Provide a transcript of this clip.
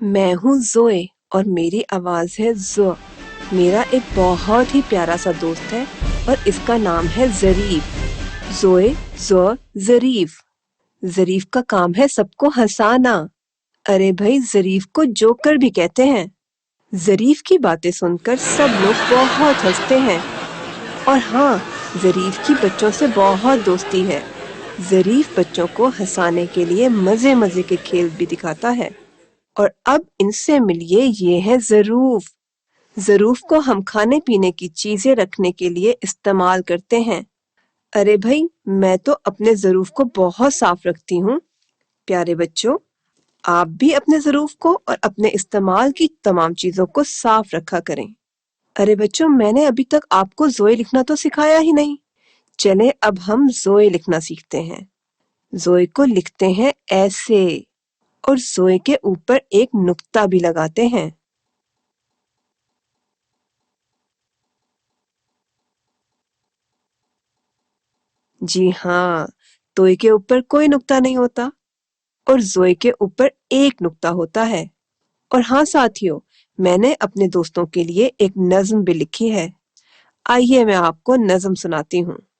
मैं हूँ ज़ोए और मेरी आवाज़ है ज़ो। मेरा एक बहुत ही प्यारा सा दोस्त है और इसका नाम है ज़रीफ। ज़ोए, ज़ो, ज़रीफ। ज़रीफ का काम है सबको हंसाना। अरे भाई, ज़रीफ को जोकर भी कहते हैं। ज़रीफ की बातें सुनकर सब लोग बहुत हंसते हैं। और हाँ, ज़रीफ की बच्चों से बहुत दोस्ती है। ज़रीफ बच्चों को हंसाने के लिए मजे मजे के खेल भी दिखाता है। और अब इनसे मिलिए, ये है ज़रूफ। ज़रूफ को हम खाने पीने की चीजें रखने के लिए इस्तेमाल करते हैं। अरे भाई, मैं तो अपने ज़रूफ को बहुत साफ रखती हूँ। प्यारे बच्चों, आप भी अपने ज़रूफ को और अपने इस्तेमाल की तमाम चीजों को साफ रखा करें। अरे बच्चों, मैंने अभी तक आपको ज़ोए लिखना तो सिखाया ही नहीं। चलें, अब हम ज़ोए लिखना सीखते हैं। ज़ोए को लिखते हैं ऐसे, और ज़ोए के ऊपर एक नुक्ता भी लगाते हैं। जी हाँ, तोए के ऊपर कोई नुक्ता नहीं होता और ज़ोए के ऊपर एक नुक्ता होता है। और हाँ साथियों, मैंने अपने दोस्तों के लिए एक नज्म भी लिखी है। आइए मैं आपको नज्म सुनाती हूँ।